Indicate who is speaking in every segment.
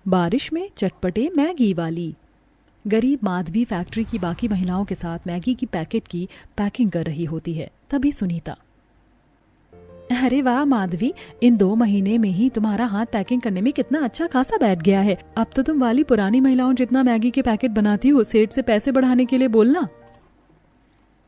Speaker 1: बारिश में चटपटे मैगी वाली। गरीब माधवी फैक्ट्री की बाकी महिलाओं के साथ मैगी की पैकेट की पैकिंग कर रही होती है। तभी सुनीता, अरे वाह माधवी, इन 2 महीने में ही तुम्हारा हाथ पैकिंग करने में कितना अच्छा खासा बैठ गया है। अब तो तुम वाली पुरानी महिलाओं जितना मैगी के पैकेट बनाती हो। सेठ से पैसे बढ़ाने के लिए बोलना।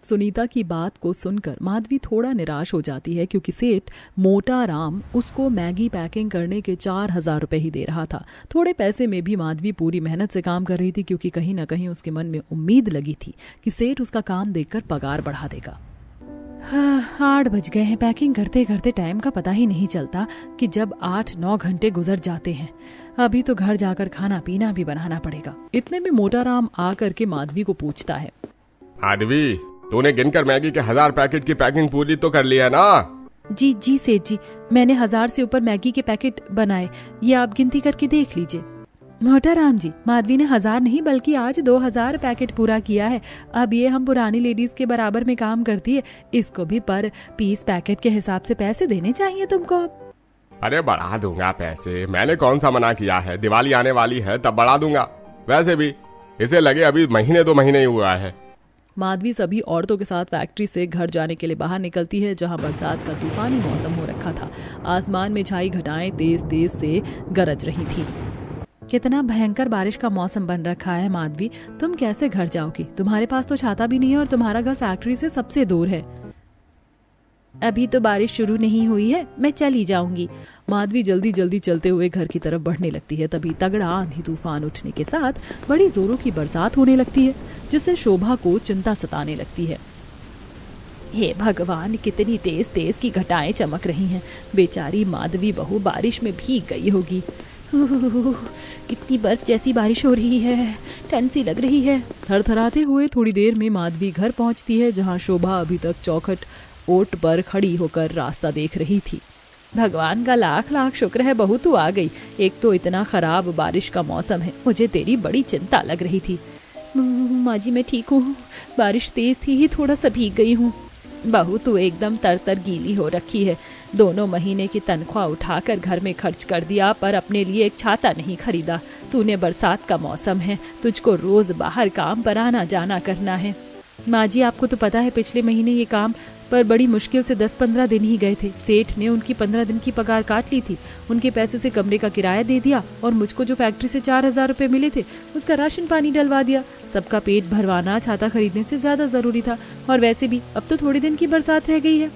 Speaker 1: सुनीता की बात को सुनकर माधवी थोड़ा निराश हो जाती है, क्योंकि सेठ मोटा राम उसको मैगी पैकिंग करने के 4,000 रुपए ही दे रहा था। थोड़े पैसे में भी माधवी पूरी मेहनत से काम कर रही थी, क्योंकि कहीं न कहीं उसके मन में उम्मीद लगी थी कि सेठ उसका काम देखकर पगार बढ़ा देगा। 8 बज गए हैं। पैकिंग करते करते टाइम का पता ही नहीं चलता कि जब 8-9 घंटे गुजर जाते हैं। अभी तो घर जाकर खाना पीना भी बनाना पड़ेगा। इतने में मोटा राम आकर के माधवी को पूछता है,
Speaker 2: माधवी, तूने गिनकर मैगी के 1000 पैकेट की पैकिंग पूरी तो कर ली है ना?
Speaker 1: जी जी सेठ जी, मैंने 1000 से ऊपर मैगी के पैकेट बनाए। ये आप गिनती करके देख लीजिए। मोटा राम जी, माधवी ने 1000 नहीं बल्कि आज 2000 पैकेट पूरा किया है। अब ये हम पुरानी लेडीज के बराबर में काम करती है। इसको भी पर पीस पैकेट के हिसाब से पैसे देने चाहिए तुमको।
Speaker 2: अरे बढ़ा दूंगा पैसे, मैंने कौन सा मना किया है। दिवाली आने वाली है तब बढ़ा दूंगा। वैसे भी इसे लगे अभी 1-2 महीने ही हुआ है।
Speaker 1: माधवी सभी औरतों के साथ फैक्ट्री से घर जाने के लिए बाहर निकलती है, जहां बरसात का तूफानी मौसम हो रखा था। आसमान में छाई घटाएं तेज तेज से गरज रही थी। कितना भयंकर बारिश का मौसम बन रखा है माधवी, तुम कैसे घर जाओगी? तुम्हारे पास तो छाता भी नहीं है और तुम्हारा घर फैक्ट्री से सबसे दूर है। अभी तो बारिश शुरू नहीं हुई है, मैं चली जाऊंगी। माधवी जल्दी जल्दी चलते हुए घर की तरफ बढ़ने लगती है। तभी तगड़ा आंधी तूफान उठने के साथ बड़ी जोरों की बरसात होने लगती है, जिससे शोभा को चिंता सताने लगती है। हे भगवान, कितनी तेज तेज की घटाएं चमक रही हैं। बेचारी माधवी बहू बारिश में भीग गई होगी। कितनी बर्फ जैसी बारिश हो रही है, ठंड सी लग रही है। थरथराते हुए थोड़ी देर में माधवी घर पहुंचती है, जहां शोभा अभी तक चौखट ओट पर खड़ी होकर रास्ता देख रही थी। भगवान का लाख लाख शुक्र है बहू तू आ गई। एक तो इतना खराब बारिश का मौसम है, मुझे तेरी बड़ी चिंता लग रही थी। माँ जी मैं ठीक हूँ, बारिश तेज थी ही थोड़ा सा भीग गई हूँ। बहू तू एकदम तर गीली हो रखी है। 2 महीने की तनख्वाह उठाकर घर में खर्च कर दिया, पर अपने लिए एक छाता नहीं खरीदा। तूने बरसात का मौसम है, तुझको रोज बाहर काम पर आना जाना करना है। माँ जी आपको तो पता है पिछले महीने ये काम पर बड़ी मुश्किल से 10-15 दिन ही गए थे। सेठ ने उनकी 15 दिन की पगार काट ली थी। उनके पैसे से कमरे का किराया दे दिया और मुझको जो फैक्ट्री से 4000 रुपए मिले थे उसका राशन पानी डलवा दिया। सबका पेट भरवाना छाता खरीदने से ज्यादा जरूरी था। और वैसे भी अब तो थोड़े दिन की बरसात रह गई है।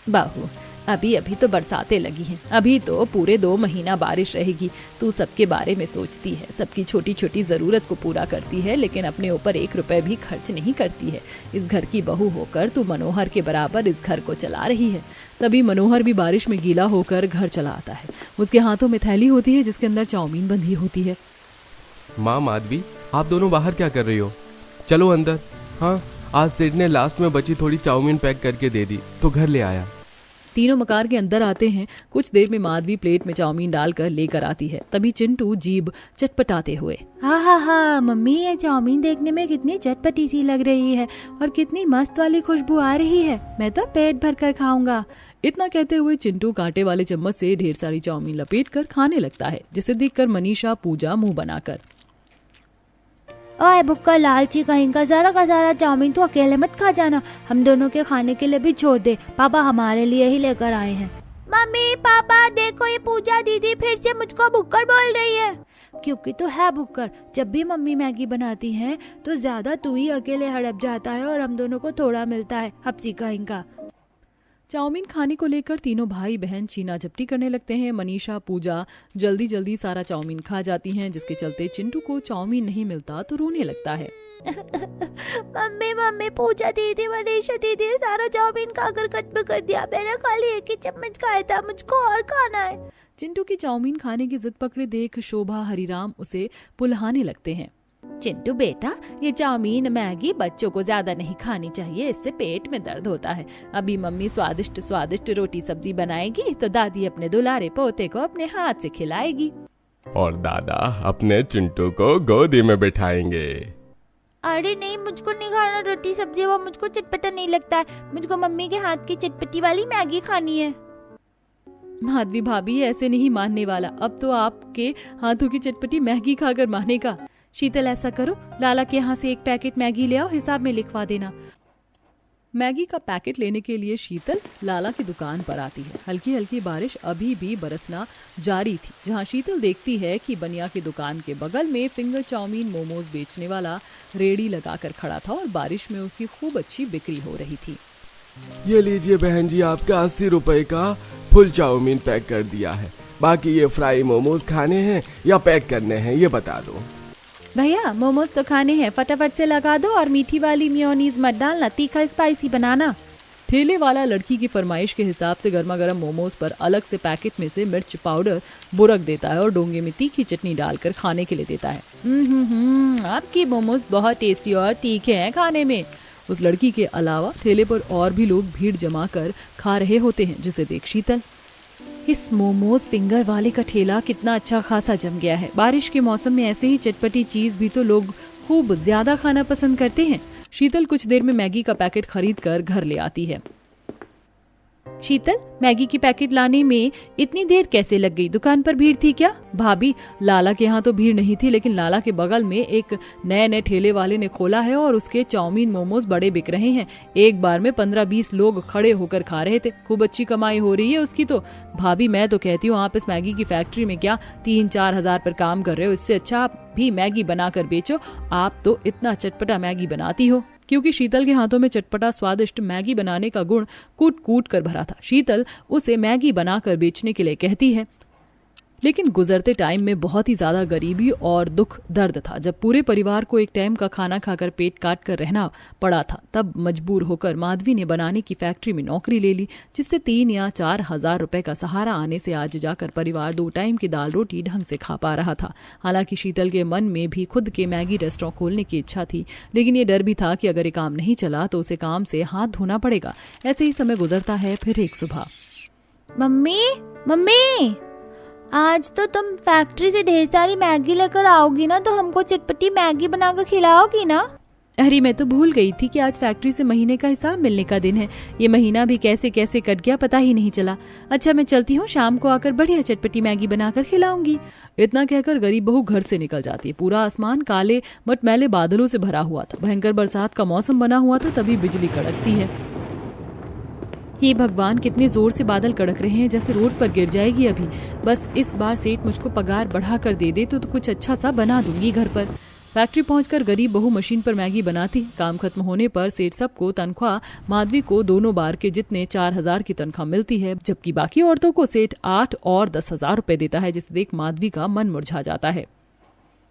Speaker 1: बाहू अभी अभी तो बरसातें लगी हैं, अभी तो पूरे 2 महीना बारिश रहेगी। तू सबके बारे में सोचती है, सबकी छोटी छोटी जरूरत को पूरा करती है, लेकिन अपने ऊपर 1 रुपए भी खर्च नहीं करती है। इस घर की बहू होकर तू मनोहर के बराबर इस घर को चला रही है। तभी मनोहर भी बारिश में गीला होकर घर चला आता है। उसके हाथों में थैली होती है जिसके अंदर चाउमीन बंधी होती है।
Speaker 3: माँ माधवी, आप दोनों बाहर क्या कर रही हो? चलो अंदर। हाँ, आज सेठ ने लास्ट में बची थोड़ी चाउमीन पैक करके दे दी तो घर ले आया।
Speaker 1: तीनों मकार के अंदर आते हैं। कुछ देर में माधवी प्लेट में चाउमीन डालकर लेकर आती है। तभी चिंटू जीभ चटपटाते हुए, हा मम्मी, ये चाउमीन देखने में कितनी चटपटी सी लग रही है और कितनी मस्त वाली खुशबू आ रही है। मैं तो पेट भर कर खाऊंगा। इतना कहते हुए चिंटू कांटे वाले चम्मच से ढेर सारी चाउमीन लपेट कर खाने लगता है, जिसे देखकर मनीषा पूजा मुंह बनाकर,
Speaker 4: ओए भुक्का लालची कहीं का सारा चाउमीन तो अकेले मत खा जाना, हम दोनों के खाने के लिए भी छोड़ दे। पापा हमारे लिए ही लेकर आए हैं।
Speaker 5: मम्मी पापा देखो, ये पूजा दीदी फिर से मुझको भुक्कड़ बोल रही है।
Speaker 4: क्योंकि तो है भुक्कड़। जब भी मम्मी मैगी बनाती है तो ज्यादा तू ही अकेले हड़प जाता है और हम दोनों को थोड़ा मिलता है, हप्सी कहीं का।
Speaker 1: चाउमीन खाने को लेकर तीनों भाई बहन छीना झपटी करने लगते हैं। मनीषा पूजा जल्दी जल्दी सारा चाउमीन खा जाती हैं, जिसके चलते चिंटू को चाउमीन नहीं मिलता तो रोने लगता है।
Speaker 5: मम्मी पूजा दीदी मनीषा दीदी ने सारा चाउमीन खाकर खत्म कर दिया। मैंने खाली 1 ही चम्मच खाया था, मुझको और खाना है।
Speaker 1: चिंटू की चाउमीन खाने की जिद पकड़े देख शोभा हरिराम उसे पुल्हाने लगते हैं।
Speaker 4: चिंटू बेटा, ये चाउमीन मैगी बच्चों को ज्यादा नहीं खानी चाहिए, इससे पेट में दर्द होता है। अभी मम्मी स्वादिष्ट स्वादिष्ट रोटी सब्जी बनाएगी तो दादी अपने दुलारे पोते को अपने हाथ से खिलाएगी
Speaker 2: और दादा अपने चिंटू को गोदी में बिठाएंगे।
Speaker 5: अरे नहीं, मुझको नहीं खाना रोटी सब्जी, वो मुझको चटपटा नहीं लगता है। मुझको मम्मी के हाथ की चटपटी वाली मैगी खानी है।
Speaker 1: माधवी भाभी ऐसे नहीं मानने वाला, अब तो आपके हाथों की चटपटी मैगी खाकर मानेगा।
Speaker 4: शीतल ऐसा करो, लाला के यहाँ से एक पैकेट मैगी ले आओ, हिसाब में लिखवा देना।
Speaker 1: मैगी का पैकेट लेने के लिए शीतल लाला की दुकान पर आती है। हल्की हल्की बारिश अभी भी बरसना जारी थी, जहां शीतल देखती है कि बनिया की दुकान के बगल में फिंगर चाउमीन मोमोज बेचने वाला रेड़ी लगाकर खड़ा था और बारिश में उसकी खूब अच्छी बिक्री हो रही थी।
Speaker 3: ये लीजिए बहन जी, आपका 80 रुपए का फुल चाउमीन पैक कर दिया है। बाकी ये फ्राई मोमोज खाने हैं या पैक करने हैं ये बता दो।
Speaker 4: भैया मोमोज तो खाने हैं, फटाफट से लगा दो और मीठी वाली मेयोनीज मत डालना, तीखा स्पाइसी बनाना।
Speaker 1: ठेले वाला लड़की की फरमाइश के हिसाब से गर्मा गर्म मोमोज पर अलग से पैकेट में से मिर्च पाउडर बुरक देता है और डोंगे में तीखी चटनी डालकर खाने के लिए देता है।
Speaker 4: आपकी मोमोज बहुत टेस्टी और तीखे हैं खाने में।
Speaker 1: उस लड़की के अलावा ठेले पर और भी लोग भीड़ जमा कर खा रहे होते हैं, जिसे देख शीतल,
Speaker 4: इस मोमोज फिंगर वाले का ठेला कितना अच्छा खासा जम गया है। बारिश के मौसम में ऐसे ही चटपटी चीज भी तो लोग खूब ज्यादा खाना पसंद करते हैं।
Speaker 1: शीतल कुछ देर में मैगी का पैकेट खरीद कर घर ले आती है।
Speaker 4: शीतल, मैगी की पैकेट लाने में इतनी देर कैसे लग गई? दुकान पर भीड़ थी क्या?
Speaker 1: भाभी, लाला के यहाँ तो भीड़ नहीं थी, लेकिन लाला के बगल में एक नए ठेले वाले ने खोला है और उसके चाउमीन मोमोज बड़े बिक रहे हैं। एक बार में 15-20 लोग खड़े होकर खा रहे थे। खूब अच्छी कमाई हो रही है उसकी तो। भाभी, मैं तो कहती हूँ आप इस मैगी की फैक्ट्री में क्या 3-4 हजार पर काम कर रहे हो, इससे अच्छा आप भी मैगी बनाकर बेचो। आप तो इतना चटपटा मैगी बनाती हो। क्योंकि शीतल के हाथों में चटपटा स्वादिष्ट मैगी बनाने का गुण कूट कूट कर भरा था, शीतल उसे मैगी बनाकर बेचने के लिए कहती है। लेकिन गुजरते टाइम में बहुत ही ज्यादा गरीबी और दुख दर्द था। जब पूरे परिवार को एक टाइम का खाना खाकर पेट काट कर रहना पड़ा था, तब मजबूर होकर माधवी ने बनाने की फैक्ट्री में नौकरी ले ली, जिससे 3 या 4 हजार रुपए का सहारा आने से आज जाकर परिवार 2 टाइम की दाल रोटी ढंग से खा पा रहा था। हालांकि शीतल के मन में भी खुद के मैगी रेस्टोरेंट खोलने की इच्छा थी, लेकिन ये डर भी था कि अगर ये काम नहीं चला तो उसे काम से हाथ धोना पड़ेगा। ऐसे ही समय गुजरता है। फिर एक सुबह,
Speaker 5: मम्मी, आज तो तुम फैक्ट्री से ढेर सारी मैगी लेकर आओगी ना, तो हमको चटपटी मैगी बनाकर खिलाओगी ना?
Speaker 4: अरे मैं तो भूल गई थी कि आज फैक्ट्री से महीने का हिसाब मिलने का दिन है। ये महीना भी कैसे कैसे कट गया पता ही नहीं चला। अच्छा मैं चलती हूँ, शाम को आकर बढ़िया चटपटी मैगी बनाकर खिलाऊंगी।
Speaker 1: इतना कहकर गरीब बहू घर से निकल जाती है। पूरा आसमान काले मटमैले बादलों से भरा हुआ था। भयंकर बरसात का मौसम बना हुआ था। तभी बिजली कड़कती है।
Speaker 4: हे भगवान, कितने जोर से बादल कड़क रहे हैं, जैसे रोड पर गिर जाएगी अभी। बस इस बार सेठ मुझको पगार बढ़ा कर दे दे तो कुछ अच्छा सा बना दूंगी घर पर।
Speaker 1: फैक्ट्री पहुंचकर गरीब बहू मशीन पर मैगी बनाती। काम खत्म होने पर सेठ सबको तनख्वाह, माधवी को दोनों बार के जितने 4 हजार की तनख्वाह मिलती है, जबकि बाकी औरतों को सेठ 8 और 10 हजार रुपए देता है, जिसे देख माधवी का मन मुरझा जाता है।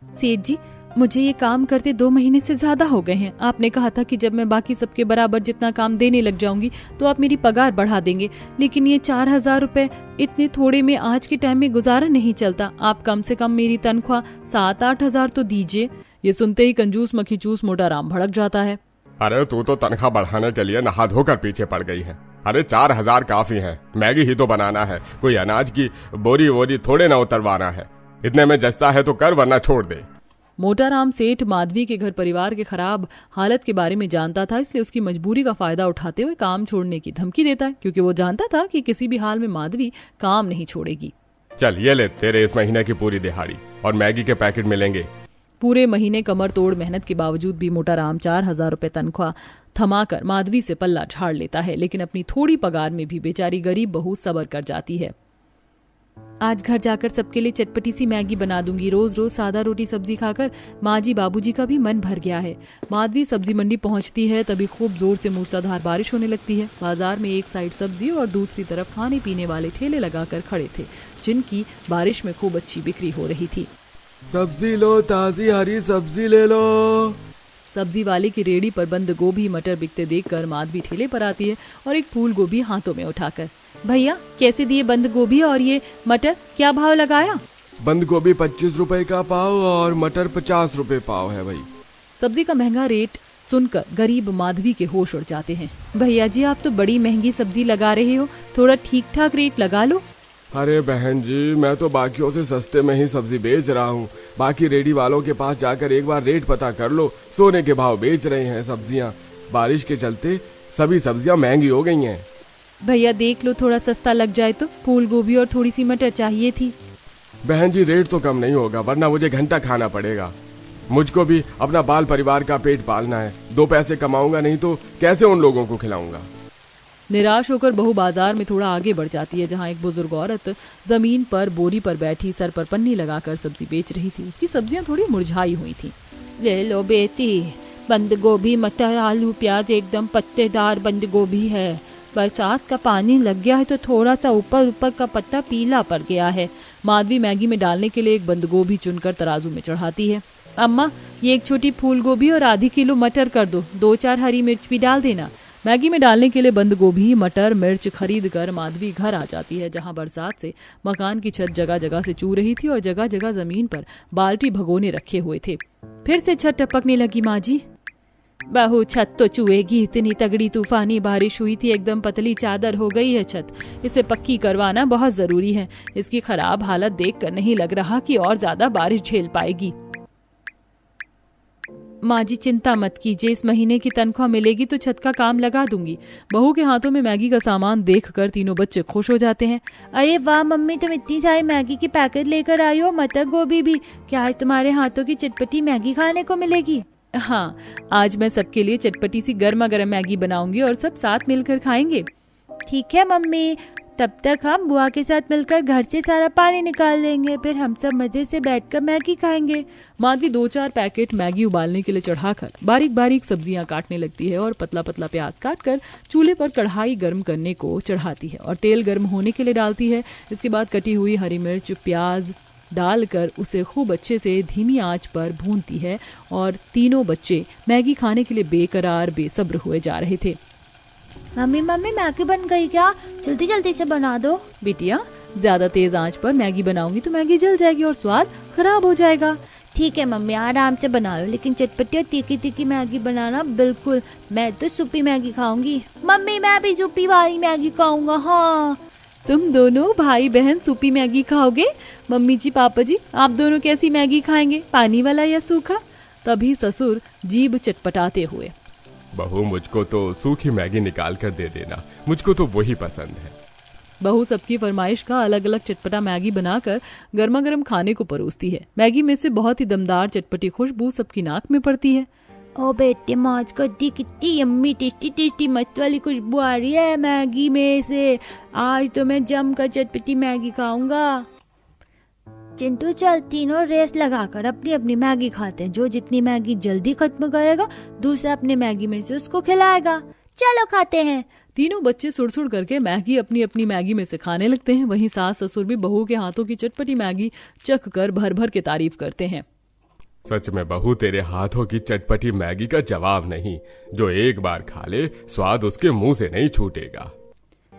Speaker 4: सेठ जी, मुझे ये काम करते 2 महीने से ज्यादा हो गए हैं। आपने कहा था कि जब मैं बाकी सबके बराबर जितना काम देने लग जाऊंगी तो आप मेरी पगार बढ़ा देंगे, लेकिन ये 4 हजार रुपए इतने थोड़े में आज के टाइम में गुजारा नहीं चलता। आप कम से कम मेरी तनख्वाह 7-8 हजार तो दीजिए।
Speaker 1: ये सुनते ही कंजूस मखीचूस मोटा राम भड़क जाता है।
Speaker 2: अरे तू तो तनख्वाह बढ़ाने के लिए नहा धोकर पीछे पड़ गई है। अरे 4 हजार काफी है, मैगी ही तो बनाना है, कोई अनाज की बोरी वोरी थोड़े ना उतरवाना है। इतने में जचता है तो कर, वरना छोड़ दे।
Speaker 1: मोटाराम सेठ माधवी के घर परिवार के खराब हालत के बारे में जानता था, इसलिए उसकी मजबूरी का फायदा उठाते हुए काम छोड़ने की धमकी देता है, क्योंकि वो जानता था कि किसी भी हाल में माधवी काम नहीं छोड़ेगी।
Speaker 2: चल ये ले तेरे इस महीने की पूरी दिहाड़ी और मैगी के पैकेट मिलेंगे।
Speaker 1: पूरे महीने कमर तोड़ मेहनत के बावजूद भी मोटाराम 4 हजार रुपए तनख्वाह थमाकर माधवी से पल्ला झाड़ लेता है, लेकिन अपनी थोड़ी पगार में भी बेचारी गरीब बहू सब्र कर जाती है।
Speaker 4: आज घर जाकर सबके लिए चटपटी सी मैगी बना दूंगी। रोज रोज सादा रोटी सब्जी खाकर माँ जी बाबूजी का भी मन भर गया है।
Speaker 1: माधवी सब्जी मंडी पहुंचती है, तभी खूब जोर से मूसलाधार बारिश होने लगती है। बाजार में एक साइड सब्जी और दूसरी तरफ खाने पीने वाले ठेले लगाकर खड़े थे, जिनकी बारिश में खूब अच्छी बिक्री हो रही थी।
Speaker 3: सब्जी लो, ताजी हरी सब्जी ले लो।
Speaker 1: सब्जी वाले की रेडी पर बंद गोभी मटर बिकते देखकर माधवी ठेले पर आती है और एक फूल गोभी हाथों में उठाकर,
Speaker 4: भैया कैसे दिए बंद गोभी और ये मटर, क्या भाव लगाया?
Speaker 3: बंद गोभी 25 रुपए का पाव और मटर 50 रुपए पाव है भाई।
Speaker 1: सब्जी का महंगा रेट सुनकर गरीब माधवी के होश उड़ जाते हैं।
Speaker 4: भैया जी, आप तो बड़ी महंगी सब्जी लगा रहे हो, थोड़ा ठीक ठाक रेट लगा लो।
Speaker 3: अरे बहन जी, मैं तो बाकियों से सस्ते में ही सब्जी बेच रहा हूँ। बाकी रेडी वालों के पास जाकर एक बार रेट पता कर लो, सोने के भाव बेच रहे हैं सब्जियाँ। बारिश के चलते सभी सब्जियाँ महंगी हो गई हैं।
Speaker 1: भैया देख लो, थोड़ा सस्ता लग जाए तो। फूल गोभी और थोड़ी सी मटर चाहिए थी।
Speaker 3: बहन जी रेट तो कम नहीं होगा, वरना मुझे घंटा खाना पड़ेगा। मुझको भी अपना बाल परिवार का पेट पालना है। 2 पैसे कमाऊंगा नहीं तो कैसे उन लोगों को खिलाऊंगा।
Speaker 1: निराश होकर बहू बाजार में थोड़ा आगे बढ़ जाती है, जहाँ एक बुजुर्ग औरत जमीन पर बोरी पर बैठी सर पर पन्नी लगाकर सब्जी बेच रही थी। उसकी सब्जियां थोड़ी मुरझाई हुई थी।
Speaker 4: ले लो बेटी, बंद गोभी, मटर, आलू, प्याज, एकदम पत्तेदार बंद गोभी है। बरसात का पानी लग गया है तो थोड़ा सा ऊपर ऊपर का पत्ता पीला पड़ गया है।
Speaker 1: माधवी मैगी में डालने के लिए एक बंद गोभी चुनकर तराजू में चढ़ाती है। अम्मा, ये एक छोटी फूल गोभी और आधी किलो मटर कर दो। 2-4 हरी मिर्च भी डाल देना। मैगी में डालने के लिए बंद गोभी, मटर, मिर्च खरीद कर माधवी घर आ जाती है, जहां बरसात से मकान की छत जगह जगह से चू रही थी और जगह जगह जमीन पर बाल्टी भगोने रखे हुए थे। फिर से छत टपकने लगी। माँ जी,
Speaker 4: बहू छत तो चुएगी, इतनी तगड़ी तूफानी बारिश हुई थी, एकदम पतली चादर हो गई है छत। इसे पक्की करवाना बहुत जरूरी है। इसकी खराब हालत देखकर नहीं लग रहा कि और ज्यादा बारिश झेल पाएगी।
Speaker 1: माँ जी चिंता मत कीजिए, इस महीने की तनख्वाह मिलेगी तो छत का काम लगा दूंगी। बहू के हाथों में मैगी का सामान देखकर तीनों बच्चे खुश हो जाते हैं।
Speaker 5: अरे वाह मम्मी, तुम इतनी सारी मैगी की पैकेट लेकर आई हो, मटर गोभी भी। क्या आज तुम्हारे हाथों की चटपटी मैगी खाने को मिलेगी?
Speaker 1: हाँ, आज मैं सबके लिए चटपटी सी गर्मा गर्म मैगी बनाऊंगी और सब साथ मिलकर खाएंगे।
Speaker 5: ठीक है मम्मी, तब तक हम बुआ के साथ मिलकर घर से सारा पानी निकाल लेंगे, फिर हम सब मजे से बैठकर मैगी खाएंगे।
Speaker 1: माधवी 2-4 पैकेट मैगी उबालने के लिए चढ़ाकर बारीक बारीक सब्जियां काटने लगती है और पतला पतला प्याज काटकर चूल्हे पर कढ़ाई गर्म करने को चढ़ाती है और तेल गर्म होने के लिए डालती है। इसके बाद कटी हुई हरी मिर्च, प्याज डालकर उसे खूब अच्छे से धीमी आंच पर भूनती है और तीनों बच्चे मैगी खाने के लिए बेकरार बेसब्र हुए जा रहे थे।
Speaker 5: मम्मी मैगी बन गई क्या? जल्दी जल्दी से बना दो।
Speaker 1: बिटिया, ज्यादा तेज आंच पर मैगी बनाऊंगी तो मैगी जल जाएगी और स्वाद खराब हो जाएगा।
Speaker 5: ठीक है मम्मी, आराम से बना लो, लेकिन चटपटी और तीखी तीखी मैगी बनाना बिल्कुल। मैं तो सूपी मैगी खाऊंगी। मम्मी मैं भी सूपी वाली मैगी खाऊंगा। हाँ,
Speaker 1: तुम दोनों भाई बहन सूपी मैगी खाओगे? मम्मी जी, पापा जी, आप दोनों कैसी मैगी खाएंगे, पानी वाला या सूखा? तभी ससुर जीभ चटपटाते हुए,
Speaker 2: बहू मुझको तो सूखी मैगी निकाल कर दे देना, मुझको तो वही पसंद है।
Speaker 1: बहू सबकी फरमाइश का अलग अलग चटपटा मैगी बनाकर गर्मा गर्म खाने को परोसती है। मैगी में से बहुत ही दमदार चटपटी खुशबू सबकी नाक में पड़ती है।
Speaker 5: ओ बेटे, मौज को दी कितनी यम्मी टेस्टी टेस्टी मस्त वाली खुशबू आ रही है मैगी में से। आज तो मैं जमकर चटपटी मैगी खाऊंगा। चिंटू, चल तीनों रेस लगाकर अपनी अपनी मैगी खाते हैं। जो जितनी मैगी जल्दी खत्म करेगा दूसरा अपने मैगी में से उसको खिलाएगा। चलो खाते हैं।
Speaker 1: तीनों बच्चे सुड़-सुड़ करके मैगी अपनी अपनी मैगी में से खाने लगते हैं। वहीं सास ससुर भी बहू के हाथों की चटपटी मैगी चख कर भर भर के तारीफ करते हैं।
Speaker 2: सच में बहू, तेरे हाथों की चटपटी मैगी का जवाब नहीं। जो एक बार खा ले स्वाद उसके मुंह से नहीं छूटेगा।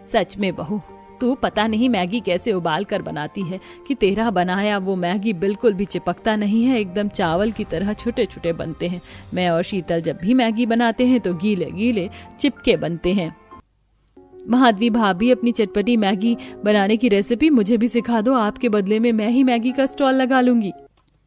Speaker 1: सच में बहू, तू पता नहीं मैगी कैसे उबाल कर बनाती है कि तेरा बनाया वो मैगी बिल्कुल भी चिपकता नहीं है, एकदम चावल की तरह छोटे छोटे बनते हैं। मैं और शीतल जब भी मैगी बनाते हैं तो गीले गीले चिपके बनते हैं। माधवी भाभी, अपनी चटपटी मैगी बनाने की रेसिपी मुझे भी सिखा दो। आपके बदले में मैं ही मैगी का स्टॉल लगा लूंगी।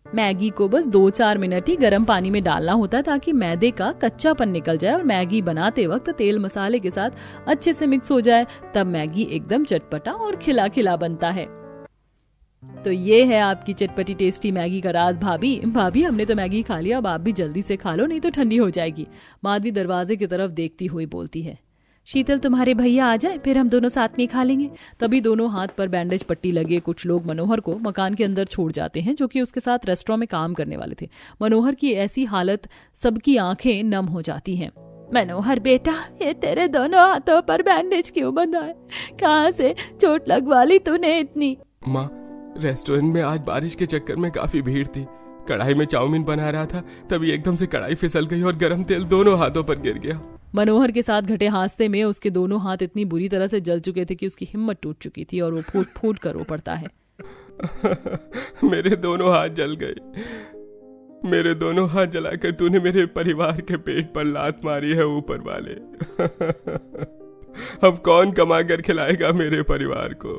Speaker 1: मैगी को बस 2-4 मिनट ही गर्म पानी में डालना होता है ताकि मैदे का कच्चापन निकल जाए और मैगी बनाते वक्त तेल मसाले के साथ अच्छे से मिक्स हो जाए। तब मैगी एकदम चटपटा और खिला खिला बनता है। तो ये है आपकी चटपटी टेस्टी मैगी का राज। भाभी हमने तो मैगी खा लिया, अब आप भी जल्दी से खा लो, नहीं तो ठंडी हो जाएगी। माधवी दरवाजे की तरफ देखती हुई बोलती है। शीतल, तुम्हारे भैया आ जाए फिर हम दोनों साथ में खा लेंगे। तभी दोनों हाथ पर बैंडेज पट्टी लगे कुछ लोग मनोहर को मकान के अंदर छोड़ जाते हैं, जो कि उसके साथ रेस्टोरेंट में काम करने वाले थे। मनोहर की ऐसी हालत सबकी आंखें नम हो जाती हैं।
Speaker 4: मनोहर बेटा, ये तेरे दोनों हाथों पर बैंडेज क्यों बंधा है? कहाँ से चोट लगवा ली तूने इतनी?
Speaker 3: माँ, रेस्टोरेंट में आज बारिश के चक्कर में काफी भीड़ थी। कढ़ाई में चाउमीन बना रहा था, तभी एकदम से कढ़ाई फिसल गई और गरम तेल दोनों हाथों पर गिर गया।
Speaker 1: मनोहर के साथ घटे हादसे में उसके दोनों हाथ इतनी बुरी तरह से जल चुके थे कि उसकी हिम्मत टूट चुकी थी और वो फूट फूट कर रो पड़ता है।
Speaker 3: मेरे दोनों हाथ जल गए। मेरे दोनों हाथ जलाकर तूने मेरे परिवार के पेट पर लात मारी है ऊपर वाले। अब कौन कमा कर खिलाएगा मेरे परिवार को?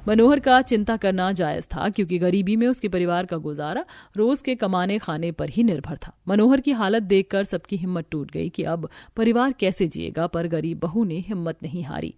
Speaker 1: मनोहर का चिंता करना जायज था, क्योंकि गरीबी में उसके परिवार का गुजारा रोज के कमाने खाने पर ही निर्भर था। मनोहर की हालत देखकर सबकी हिम्मत टूट गई कि अब परिवार कैसे जिएगा, पर गरीब बहू ने हिम्मत नहीं हारी।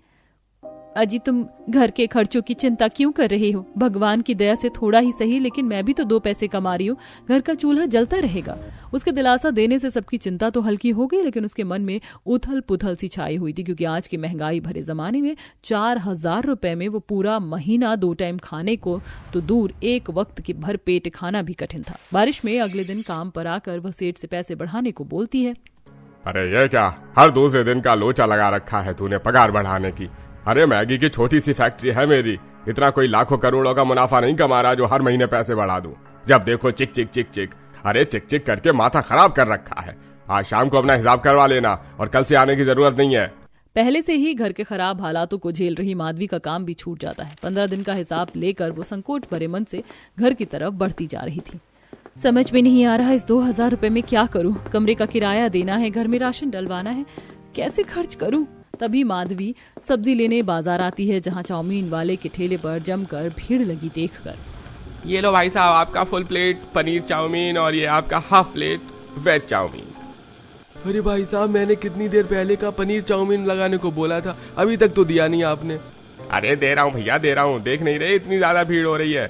Speaker 1: अजी तुम घर के खर्चों की चिंता क्यों कर रहे हो? भगवान की दया से थोड़ा ही सही, लेकिन मैं भी तो 2 पैसे कमा रही हूँ, घर का चूल्हा जलता रहेगा। उसके दिलासा देने से सबकी चिंता तो हल्की हो गई, लेकिन उसके मन में उथल पुथल सी छाई हुई थी, क्योंकि आज के महंगाई भरे जमाने में 4000 रुपए में वो पूरा महीना 2 टाइम खाने को तो दूर, एक वक्त के भर पेट खाना भी कठिन था। बारिश में अगले दिन काम पर आकर वह सेठ से पैसे बढ़ाने को बोलती है।
Speaker 2: अरे ये क्या, हर दूसरे दिन का लोचा लगा रखा है तूने पगार बढ़ाने की। अरे मैगी की छोटी सी फैक्ट्री है मेरी, इतना कोई लाखों करोड़ों का मुनाफा नहीं कमा रहा जो हर महीने पैसे बढ़ा दूं। जब देखो चिक चिक चिक चिक। अरे चिक चिक करके माथा खराब कर रखा है। आज शाम को अपना हिसाब करवा लेना और कल से आने की जरूरत नहीं है।
Speaker 1: पहले से ही घर के खराब हालातों को झेल रही माधवी का काम भी छूट जाता है। 15 दिन का हिसाब लेकर वो संकोच भरे मन से घर की तरफ बढ़ती जा रही थी। समझ में नहीं आ रहा इस 2000 रुपए में क्या करूं। कमरे का किराया देना है, घर में राशन डलवाना है, कैसे खर्च करूं? तभी माधवी सब्जी लेने बाजार आती है, जहां चाउमीन वाले के ठेले पर जमकर भीड़ लगी देखकर।
Speaker 3: ये लो भाई साहब, आपका फुल प्लेट पनीर चाउमीन और ये आपका हाफ प्लेट वेज चाउमीन। अरे भाई साहब, मैंने कितनी देर पहले का पनीर चाउमीन लगाने को बोला था, अभी तक तो दिया नहीं आपने।
Speaker 2: अरे दे रहा हूँ भैया, दे रहा हूँ, देख नहीं रहे इतनी ज्यादा भीड़ हो रही है।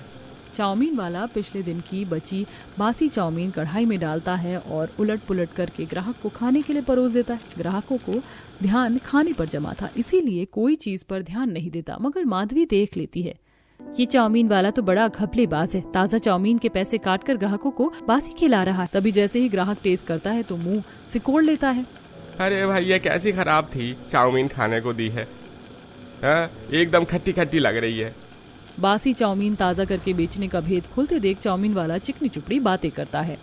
Speaker 1: चाउमीन वाला पिछले दिन की बची बासी चाउमीन कढ़ाई में डालता है और उलट पुलट करके ग्राहक को खाने के लिए परोस देता है। ग्राहकों को ध्यान खाने पर जमा था, इसीलिए कोई चीज पर ध्यान नहीं देता, मगर माधवी देख लेती है ये चाउमीन वाला तो बड़ा घपलेबाज है, ताजा चाउमीन के पैसे काटकर ग्राहकों को बासी खिला रहा है। तभी जैसे ही ग्राहक टेस्ट करता है तो मुंह सिकोड़ लेता है।
Speaker 2: अरे भाई ये कैसी खराब थी चाउमीन खाने को दी है, एकदम खट्टी खट्टी लग रही है।
Speaker 1: बासी चाउमीन ताजा करके बेचने का भेद खुलते देख चाउमीन वाला चिकनी चुपड़ी बातें करता है।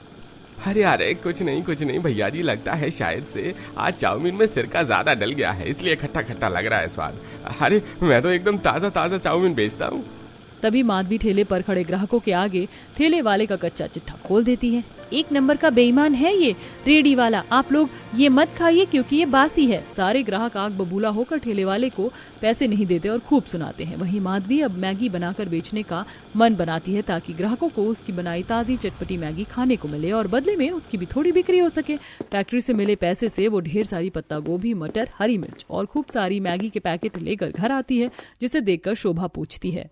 Speaker 3: अरे कुछ नहीं भैया जी, लगता है शायद से आज चाउमीन में सिरका ज्यादा डल गया है, इसलिए खट्टा खट्टा लग रहा है स्वाद। अरे मैं तो एकदम ताजा ताजा चाउमीन बेचता हूँ।
Speaker 1: तभी माधवी ठेले पर खड़े ग्राहकों के आगे ठेले वाले का कच्चा चिट्ठा खोल देती है। 1 नंबर का बेईमान है ये रेडी वाला, आप लोग ये मत खाइए क्योंकि ये बासी है। सारे ग्राहक आग बबूला होकर ठेले वाले को पैसे नहीं देते और खूब सुनाते हैं। वहीं माधवी अब मैगी बनाकर बेचने का मन बनाती है, ताकि ग्राहकों को उसकी बनाई ताजी चटपटी मैगी खाने को मिले और बदले में उसकी भी थोड़ी बिक्री हो सके। फैक्ट्री से मिले पैसे से वो ढेर सारी पत्ता गोभी, मटर, हरी मिर्च और खूब सारी मैगी के पैकेट लेकर घर आती है, जिसे देखकर शोभा पूछती है,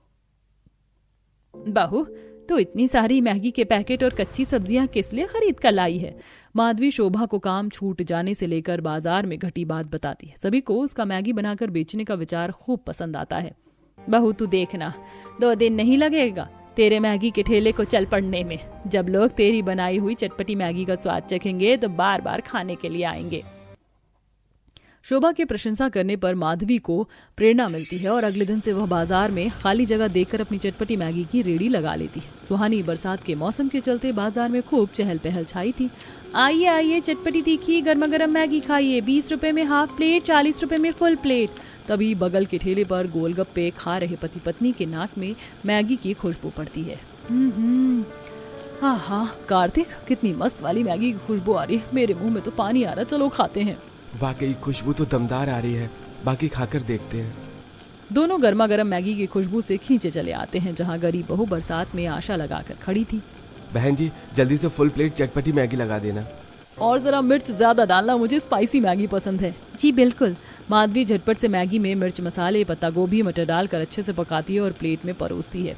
Speaker 1: बहू तो इतनी सारी मैगी के पैकेट और कच्ची सब्जियां किस लिए खरीद कर लाई है? माधवी शोभा को काम छूट जाने से लेकर बाजार में घटी बात बताती है। सभी को उसका मैगी बनाकर बेचने का विचार खूब पसंद आता है। बहू तू देखना, 2 दिन नहीं लगेगा तेरे मैगी के ठेले को चल पड़ने में। जब लोग तेरी बनाई हुई चटपटी मैगी का स्वाद चखेंगे तो बार बार खाने के लिए आएंगे। शोभा की प्रशंसा करने पर माधवी को प्रेरणा मिलती है और अगले दिन से वह बाजार में खाली जगह देखकर अपनी चटपटी मैगी की रेडी लगा लेती है। सुहानी बरसात के मौसम के चलते बाजार में खूब चहल पहल छाई थी। आइए आइए, चटपटी तीखी गर्मा गर्म मैगी खाइए, 20 रुपए में हाफ प्लेट, 40 रुपए में फुल प्लेट। तभी बगल के ठेले पर गोलगप्पे खा रहे पति पत्नी के नाक में मैगी की खुशबू पड़ती है। हाँ, कार्तिक कितनी मस्त वाली मैगी की खुशबू आ रही है, मेरे मुंह में तो पानी आ रहा, चलो खाते हैं।
Speaker 3: वाकई खुशबू तो दमदार आ रही है, बाकी खाकर देखते हैं।
Speaker 1: दोनों गर्मा गर्म मैगी की खुशबू से खींचे चले आते हैं जहां गरीब बहू बरसात में आशा लगाकर खड़ी थी।
Speaker 3: बहन जी जल्दी से फुल प्लेट चटपटी मैगी लगा देना,
Speaker 1: और जरा मिर्च ज्यादा डालना, मुझे स्पाइसी मैगी पसंद है।
Speaker 5: जी बिल्कुल।
Speaker 1: माधवी झटपट से मैगी में मिर्च, मसाले, पत्ता गोभी, मटर डालकर अच्छे से पकाती है और प्लेट में परोसती है।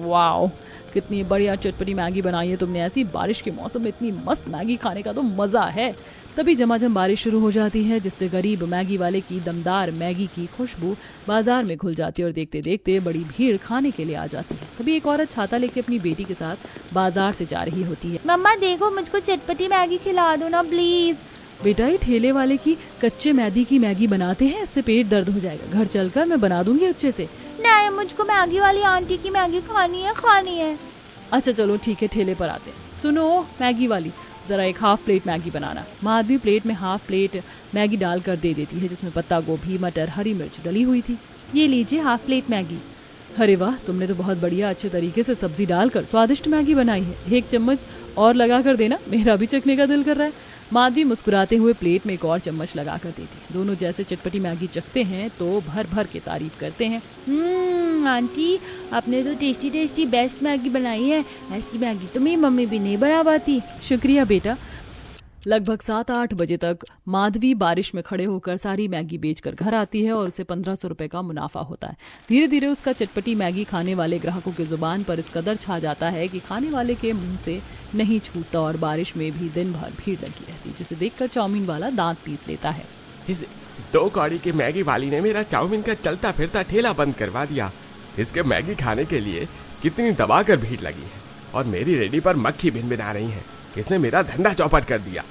Speaker 1: वाओ, कितनी बढ़िया चटपटी मैगी बनाई है तुमने। ऐसी बारिश के मौसम में इतनी मस्त मैगी खाने का तो मजा है। तभी झमाझम बारिश शुरू हो जाती है, जिससे गरीब मैगी वाले की दमदार मैगी की खुशबू बाजार में घुल जाती है और देखते देखते बड़ी भीड़ खाने के लिए आ जाती है। तभी एक औरत छाता लेके अपनी बेटी के साथ बाजार से जा रही होती है।
Speaker 5: मम्मा देखो, मुझको चटपटी मैगी खिला दो ना प्लीज।
Speaker 1: बेटा, ये ठेले वाले की कच्चे मैदी की मैगी बनाते हैं, इससे पेट दर्द हो जाएगा। घर चलकर मैं बना दूंगी अच्छे से।
Speaker 5: नहीं, मुझको मैगी वाली आंटी की मैगी खानी है।
Speaker 1: अच्छा चलो ठीक है, ठेले पर आते हैं। सुनो मैगी वाली, जरा एक हाफ प्लेट मैगी बनाना। माधवी प्लेट में हाफ प्लेट मैगी डालकर दे देती है, जिसमें पत्ता गोभी, मटर, हरी मिर्च डली हुई थी।
Speaker 5: ये लीजिए हाफ प्लेट मैगी।
Speaker 1: अरे वाह, तुमने तो बहुत बढ़िया अच्छे तरीके से सब्जी डालकर स्वादिष्ट मैगी बनाई है। 1 चम्मच और लगा कर देना, मेरा भी चखने का दिल कर रहा है। माधवी मुस्कुराते हुए प्लेट में एक और चम्मच लगा कर देती है। दोनों जैसे चटपटी मैगी चखते हैं तो भर भर के तारीफ करते हैं।
Speaker 5: आंटी, आपने तो टेस्टी टेस्टी बेस्ट मैगी बनाई है। ऐसी मैगी तो मेरी मम्मी भी नहीं बना पाती।
Speaker 1: शुक्रिया बेटा। लगभग 7-8 बजे तक माधवी बारिश में खड़े होकर सारी मैगी बेचकर घर आती है और उसे 1500 रुपए का मुनाफा होता है। धीरे धीरे उसका चटपटी मैगी खाने वाले ग्राहकों की जुबान पर इस कदर छा जाता है कि खाने वाले के मुंह से नहीं छूटता और बारिश में भी दिन भर भीड़ लगी रहती, जिसे देखकर चाउमीन वाला दांत पीस लेता है।
Speaker 3: इस 2 कौड़ी की मैगी वाली ने मेरा चाउमीन का चलता फिरता ठेला बंद करवा दिया। इसके मैगी खाने के लिए कितनी दबा कर भीड़ लगी है और मेरी रेडी पर मक्खी भिनभिना रही है। इसने मेरा धंधा चौपट कर दिया।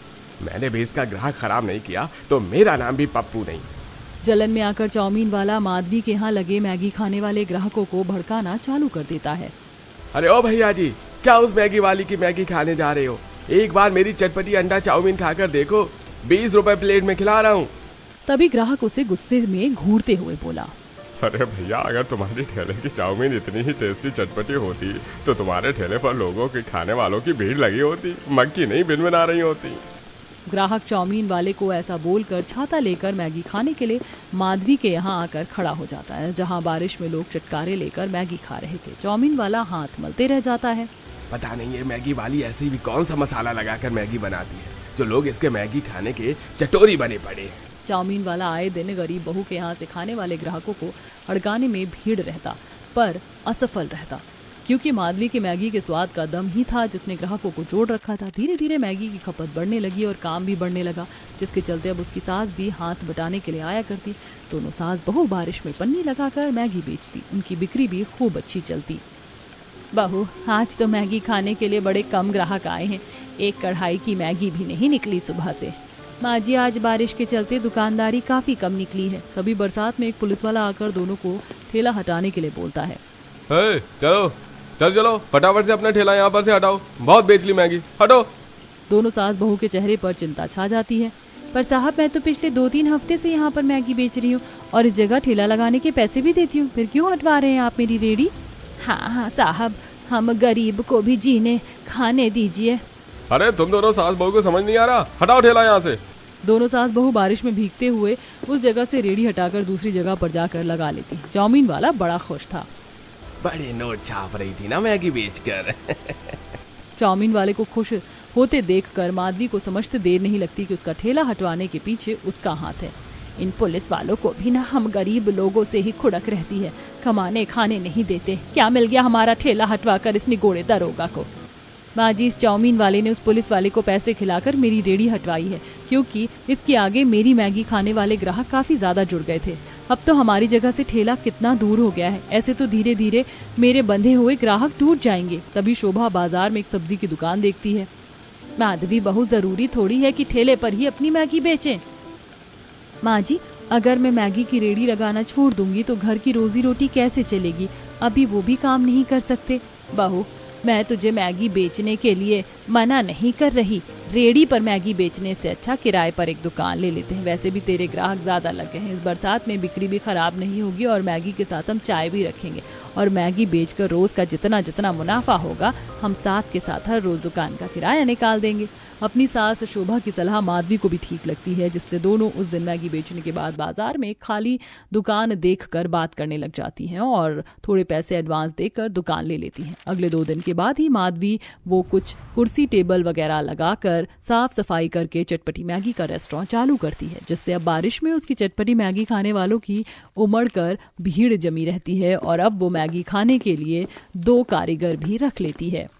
Speaker 3: मैंने भी इसका ग्राहक खराब नहीं किया तो मेरा नाम भी पप्पू नहीं।
Speaker 1: जलन में आकर चाउमीन वाला माधवी के यहाँ लगे मैगी खाने वाले ग्राहकों को भड़काना चालू कर देता है।
Speaker 3: अरे ओ भैया जी, क्या उस मैगी वाली की मैगी खाने जा रहे हो? एक बार मेरी चटपटी अंडा चाउमीन खाकर देखो, 20 रुपए प्लेट में खिला रहा हूँ।
Speaker 1: तभी ग्राहक उसे गुस्से में घूरते हुए बोला,
Speaker 2: अरे भैया, अगर तुम्हारी ठेले की चाउमीन इतनी ही टेस्टी चटपटी होती तो तुम्हारे ठेले पर लोगों की खाने वालों की भीड़ लगी होती, मक्खी नहीं भिनभिना रही होती।
Speaker 1: ग्राहक चाउमीन वाले को ऐसा बोलकर छाता लेकर मैगी खाने के लिए माधवी के यहाँ आकर खड़ा हो जाता है, जहाँ बारिश में लोग चटकारे लेकर मैगी खा रहे थे। चाउमीन वाला हाथ मलते रह जाता है।
Speaker 3: पता नहीं ये मैगी वाली ऐसी भी कौन सा मसाला लगाकर मैगी बनाती है जो लोग इसके मैगी खाने के चटोरी बने पड़े हैं।
Speaker 1: चाउमीन वाला आए दिन गरीब बहू के यहाँ से खाने वाले ग्राहकों को हड़काने में भीड़ रहता, पर असफल रहता, क्योंकि माधवी की मैगी के स्वाद का दम ही था जिसने ग्राहकों को जोड़ रखा था। धीरे धीरे मैगी की खपत बढ़ने लगी और काम भी बढ़ने लगा, जिसके चलते अब उसकी सास भी हाथ बटाने के लिए आया करती। दोनों सास बहू बारिश में पन्नी लगाकर मैगी बेचती। उनकी बिक्री भी खूब अच्छी चलती।
Speaker 4: बहू, आज तो मैगी खाने के लिए बड़े कम ग्राहक आए हैं, एक कढ़ाई की मैगी भी नहीं निकली सुबह से।
Speaker 1: माँ जी, आज बारिश के चलते दुकानदारी काफी कम निकली है। तभी बरसात में एक पुलिस वाला आकर दोनों को ठेला हटाने के लिए बोलता है।
Speaker 3: चलो फटाफट से अपना ठेला यहाँ पर से हटाओ, बहुत बेच ली मैगी, हटो।
Speaker 1: दोनों सास बहू के चेहरे पर चिंता छा जाती है।
Speaker 5: पर साहब, मैं तो पिछले 2-3 हफ्ते से यहाँ पर मैगी बेच रही हूँ और इस जगह ठेला लगाने के पैसे भी देती हूँ, फिर क्यों हटवा रहे हैं आप मेरी रेडी?
Speaker 4: हाँ साहब, हम गरीब को भी जीने खाने दीजिए।
Speaker 3: अरे तुम दोनों सास बहू को समझ नहीं आ रहा, हटाओ ठेला यहाँ से।
Speaker 1: दोनों सास बहू बारिश में भीगते हुए उस जगह से रेडी हटाकर दूसरी जगह पर जाकर लगा लेती। चाउमीन वाला बड़ा खुश था।
Speaker 3: बड़े नोट छाप रही थी ना मैगी बेचकर।
Speaker 1: चाउमीन वाले को खुश होते देखकर माधवी को समझते देर नहीं लगती कि उसका ठेला हटवाने के पीछे उसका हाथ है।
Speaker 4: इन पुलिस वालों को भी ना हम गरीब लोगों से ही खुड़क रहती है, कमाने खाने नहीं देते। क्या मिल गया हमारा ठेला हटवा कर इस निगोड़े दरोगा को?
Speaker 1: माँ जी, इस चाउमीन वाले ने उस पुलिस वाले को पैसे खिलाकर मेरी रेडी हटवाई है, क्योंकि इसके आगे मेरी मैगी खाने वाले ग्राहक काफी ज्यादा जुड़ गए थे। अब तो हमारी जगह से ठेला कितना दूर हो गया है, ऐसे तो धीरे धीरे मेरे बंधे हुए ग्राहक टूट जाएंगे। तभी शोभा बाजार में एक सब्जी की दुकान देखती है।
Speaker 4: माधवी बहू, जरूरी थोड़ी है कि ठेले पर ही अपनी मैगी बेचें।
Speaker 5: माँ जी, अगर मैं मैगी की रेडी लगाना छोड़ दूंगी तो घर की रोजी रोटी कैसे चलेगी? अभी वो भी काम नहीं कर सकते।
Speaker 4: बहू, मैं तुझे मैगी बेचने के लिए मना नहीं कर रही। रेडी पर मैगी बेचने से अच्छा किराए पर एक दुकान ले लेते हैं। वैसे भी तेरे ग्राहक ज्यादा लगे हैं, इस बरसात में बिक्री भी खराब नहीं होगी और मैगी के साथ हम चाय भी रखेंगे। और मैगी बेचकर रोज का जितना जितना मुनाफा होगा हम साथ के साथ हर रोज दुकान का किराया निकाल देंगे। अपनी सास शोभा की सलाह माधवी को भी ठीक लगती है, जिससे दोनों उस दिन मैगी बेचने के बाद बाजार में खाली दुकान देखकर बात करने लग जाती हैं और थोड़े पैसे एडवांस देकर दुकान ले लेती हैं। अगले 2 दिन के बाद ही माधवी वो कुछ कुर्सी टेबल वगैरह लगाकर साफ सफाई करके चटपटी मैगी का रेस्टोरेंट चालू करती है, जिससे अब बारिश में उसकी चटपटी मैगी खाने वालों की उमड़ कर भीड़ जमी रहती है और अब वो मैगी खाने के लिए 2 कारीगर भी रख लेती है।